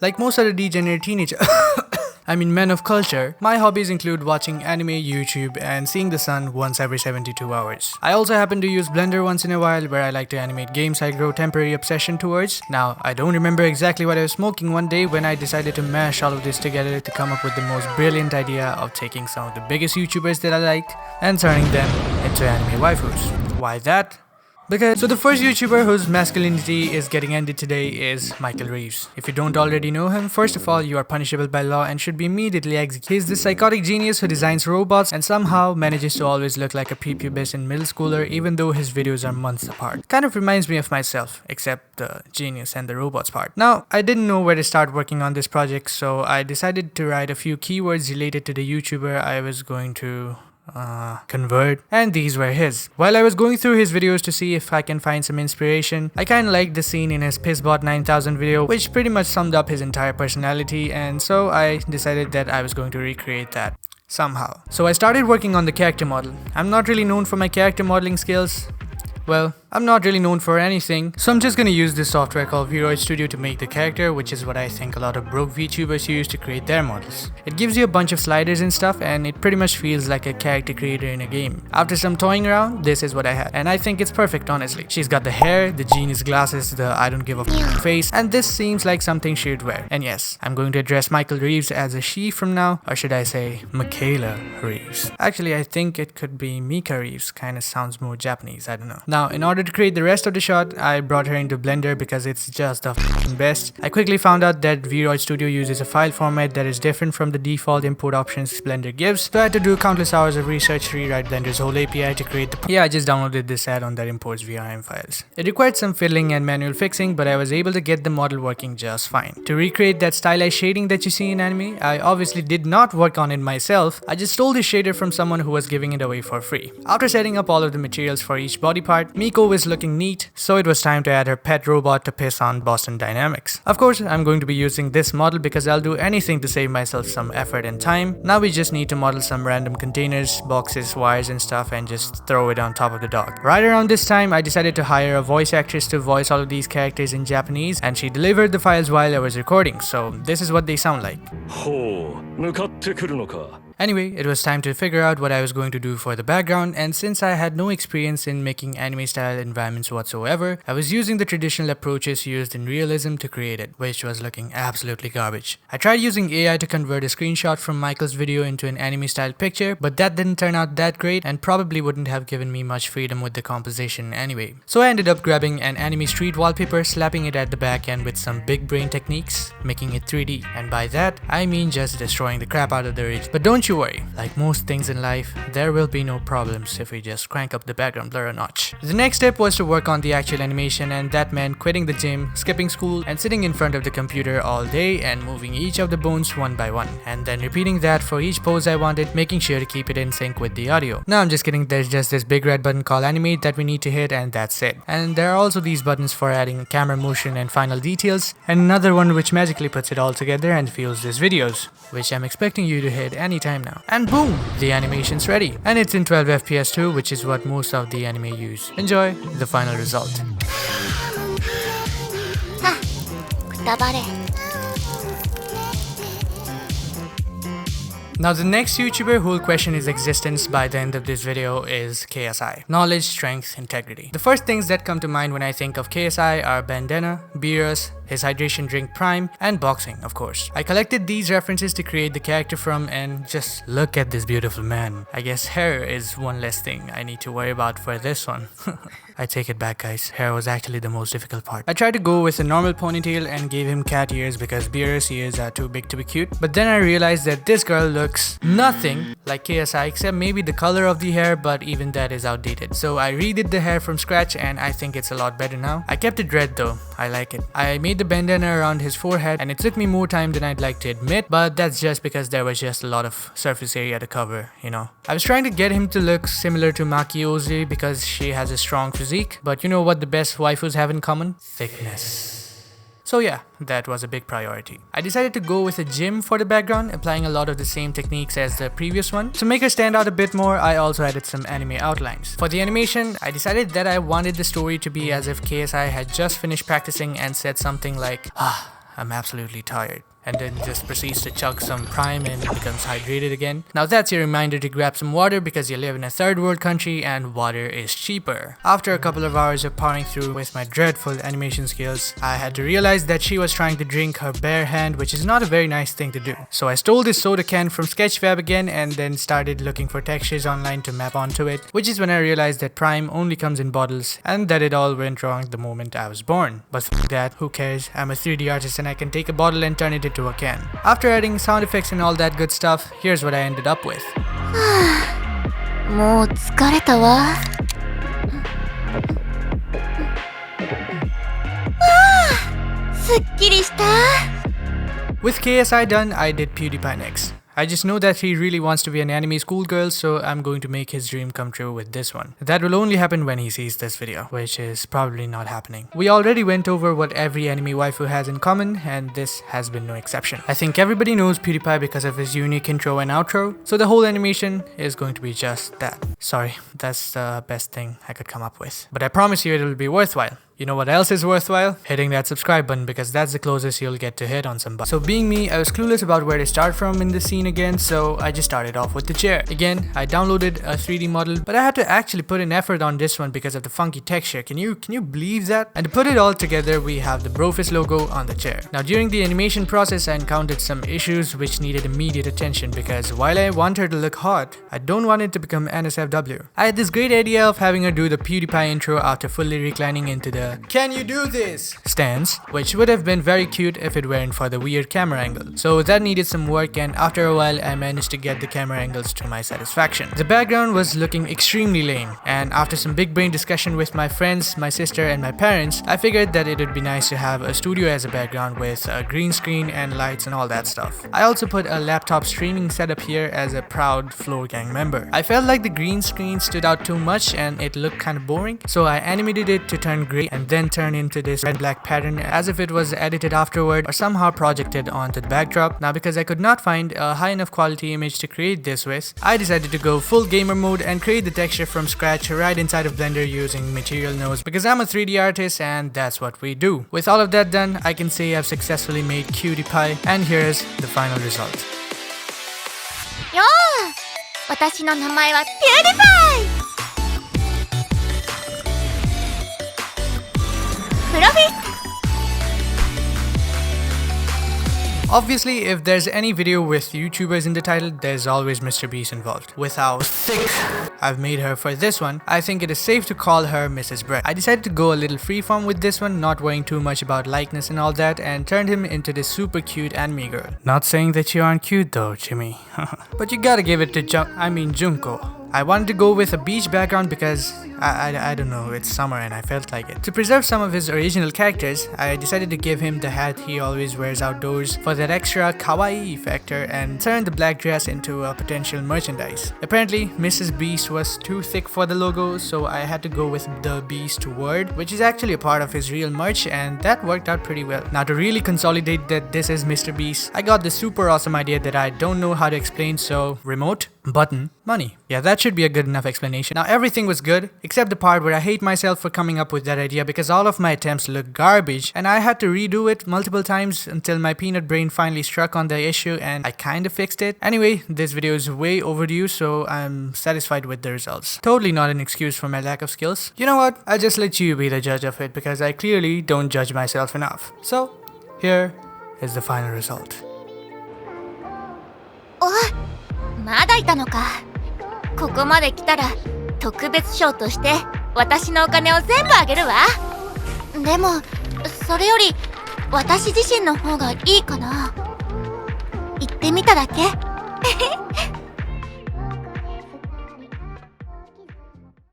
Like most other degenerate teenagers, I mean men of culture, my hobbies include watching anime, YouTube, and seeing the sun once every 72 hours. I also happen to use Blender once in a while where I like to animate games I grow temporary obsession towards. Now, I don't remember exactly what I was smoking one day when I decided to mash all of this together to come up with the most brilliant idea of taking some of the biggest YouTubers that I liked and turning them into anime waifus. Why that? So the first YouTuber whose masculinity is getting ended today is Michael Reeves. If you don't already know him, first of all, you are punishable by law and should be immediately executed. He's this psychotic genius who designs robots and somehow manages to always look like a prepubescent middle schooler even though his videos are months apart. Kind of reminds me of myself, except the genius and the robots part. Now, I didn't know where to start working on this project, so I decided to write a few keywords related to the YouTuber I was going to convert, and these were his. While I was going through his videos to see if I can find some inspiration, I kinda liked the scene in his Pissbot 9000 video, which pretty much summed up his entire personality, and so I decided that I was going to recreate that somehow. So I started working on the character model. I'm not really known for my character modeling skills. Well, I'm not really known for anything, so I'm just gonna use this software called Vroid Studio to make the character, which is what I think a lot of broke VTubers use to create their models. It gives you a bunch of sliders and stuff, and it pretty much feels like a character creator in a game. After some toying around, this is what I had, and I think it's perfect honestly. She's got the hair, the genius glasses, the I don't give a face, and this seems like something she'd wear. And yes, I'm going to address Michael Reeves as a she from now, or should I say Michaela Reeves. Actually, I think it could be Mika Reeves, kinda sounds more Japanese, I don't know. Now, in order to create the rest of the shot, I brought her into Blender because it's just the best. I quickly found out that Vroid Studio uses a file format that is different from the default import options Blender gives, so I had to do countless hours of research to rewrite Blender's whole API to create the I just downloaded this add-on that imports VRM files. It required some fiddling and manual fixing, but I was able to get the model working just fine. To recreate that stylized shading that you see in anime, I obviously did not work on it myself. I just stole this shader from someone who was giving it away for free. After setting up all of the materials for each body part, Miko was looking neat, so it was time to add her pet robot to piss on Boston Dynamics. Of course, I'm going to be using this model because I'll do anything to save myself some effort and time. Now we just need to model some random containers, boxes, wires and stuff and just throw it on top of the dog. Right around this time, I decided to hire a voice actress to voice all of these characters in Japanese, and she delivered the files while I was recording, so this is what they sound like. Anyway, it was time to figure out what I was going to do for the background, and since I had no experience in making anime style environments whatsoever, I was using the traditional approaches used in realism to create it, which was looking absolutely garbage. I tried using AI to convert a screenshot from Michael's video into an anime style picture, but that didn't turn out that great and probably wouldn't have given me much freedom with the composition anyway. So I ended up grabbing an anime street wallpaper, slapping it at the back end with some big brain techniques, making it 3D, and by that, I mean just destroying the crap out of the ridge. But don't you worry, like most things in life, there will be no problems if we just crank up the background blur a notch. The next step was to work on the actual animation, and that meant quitting the gym, skipping school, and sitting in front of the computer all day and moving each of the bones one by one, and then repeating that for each pose I wanted, making sure to keep it in sync with the audio. No, I'm just kidding, there's just this big red button called animate that we need to hit, and that's it. And there are also these buttons for adding camera motion and final details, and another one which magically puts it all together and fuels these videos, which I'm expecting you to hit anytime now. And boom, the animation's ready. And it's in 12 FPS too, which is what most of the anime use. Enjoy the final result. Now the next YouTuber who will question his existence by the end of this video is KSI. Knowledge, strength, integrity. The first things that come to mind when I think of KSI are bandana, beers, his hydration drink Prime, and boxing, of course. I collected these references to create the character from, and just look at this beautiful man. I guess hair is one less thing I need to worry about for this one. I take it back guys, hair was actually the most difficult part. I tried to go with a normal ponytail and gave him cat ears because Beerus ears are too big to be cute, but then I realized that this girl looks nothing like KSI except maybe the color of the hair, but even that is outdated. So I redid the hair from scratch and I think it's a lot better now. I kept it red though, I like it. I made the bandana around his forehead and it took me more time than I'd like to admit, but that's just because there was just a lot of surface area to cover, you know. I was trying to get him to look similar to Maki Ozi because she has a strong physique, but you know what the best waifus have in common? Thickness. So yeah, that was a big priority. I decided to go with a gym for the background, applying a lot of the same techniques as the previous one. To make her stand out a bit more, I also added some anime outlines. For the animation, I decided that I wanted the story to be as if KSI had just finished practicing and said something like, I'm absolutely tired. And then just proceeds to chug some Prime and becomes hydrated again. Now that's your reminder to grab some water because you live in a third world country and water is cheaper. After a couple of hours of powering through with my dreadful animation skills, I had to realize that she was trying to drink her bare hand, which is not a very nice thing to do. So I stole this soda can from Sketchfab again and then started looking for textures online to map onto it, which is when I realized that Prime only comes in bottles and that it all went wrong the moment I was born. But f that, who cares? I'm a 3D artist and I can take a bottle and turn it into a can. After adding sound effects and all that good stuff, here's what I ended up with. もう疲れたわ。すっきりした。 With KSI done, I did PewDiePie next. I just know that he really wants to be an anime schoolgirl, so I'm going to make his dream come true with this one. That will only happen when he sees this video, which is probably not happening. We already went over what every anime waifu has in common, and this has been no exception. I think everybody knows PewDiePie because of his unique intro and outro, so the whole animation is going to be just that. Sorry, that's the best thing I could come up with. But I promise you it will be worthwhile. You know what else is worthwhile? Hitting that subscribe button, because that's the closest you'll get to hit on some button. So being me, I was clueless about where to start from in the scene again, so I just started off with the chair. Again, I downloaded a 3D model, but I had to actually put in effort on this one because of the funky texture. Can you believe that? And to put it all together, we have the Brofist logo on the chair. Now during the animation process, I encountered some issues which needed immediate attention, because while I want her to look hot, I don't want it to become NSFW. I had this great idea of having her do the PewDiePie intro after fully reclining into the "Can you do this?" stance, which would have been very cute if it weren't for the weird camera angle. So that needed some work, and after a while I managed to get the camera angles to my satisfaction. The background was looking extremely lame, and after some big brain discussion with my friends, my sister and my parents, I figured that it would be nice to have a studio as a background with a green screen and lights and all that stuff. I also put a laptop streaming setup here as a proud Floor Gang member. I felt like the green screen stood out too much and it looked kind of boring, so I animated it to turn gray and then turn into this red-black pattern as if it was edited afterward or somehow projected onto the backdrop. Now because I could not find a high enough quality image to create this with, I decided to go full gamer mode and create the texture from scratch right inside of Blender using material nodes, because I'm a 3D artist and that's what we do. With all of that done, I can say I've successfully made PewDiePie, and here's the final result. よー、私の名前はPewDiePie。Obviously, if there's any video with YouTubers in the title, there's always Mr. Beast involved. With how thick I've made her for this one, I think it is safe to call her Mrs. Bread. I decided to go a little freeform with this one, not worrying too much about likeness and all that, and turned him into this super cute anime girl. Not saying that you aren't cute though, Jimmy. But you gotta give it to Junko. I wanted to go with a beach background because I don't know, it's summer and I felt like it. To preserve some of his original characters, I decided to give him the hat he always wears outdoors for that extra kawaii factor and turn the black dress into a potential merchandise. Apparently, Mrs. Beast was too thick for the logo, so I had to go with the Beast word, which is actually a part of his real merch, and that worked out pretty well. Now to really consolidate that this is Mr. Beast, I got this super awesome idea that I don't know how to explain, so remote, button, money. Yeah, that should be a good enough explanation. Now everything was good, except the part where I hate myself for coming up with that idea because all of my attempts looked garbage and I had to redo it multiple times until my peanut brain finally struck on the issue and I kinda fixed it. Anyway, this video is way overdue, so I'm satisfied with the results. Totally not an excuse for my lack of skills. You know what? I'll just let you be the judge of it because I clearly don't judge myself enough. So, here is the final result. まだいたのか。ここまで来たら特別賞として私のお金を全部あげるわ。でもそれより私自身の方がいいかな。言ってみただけ。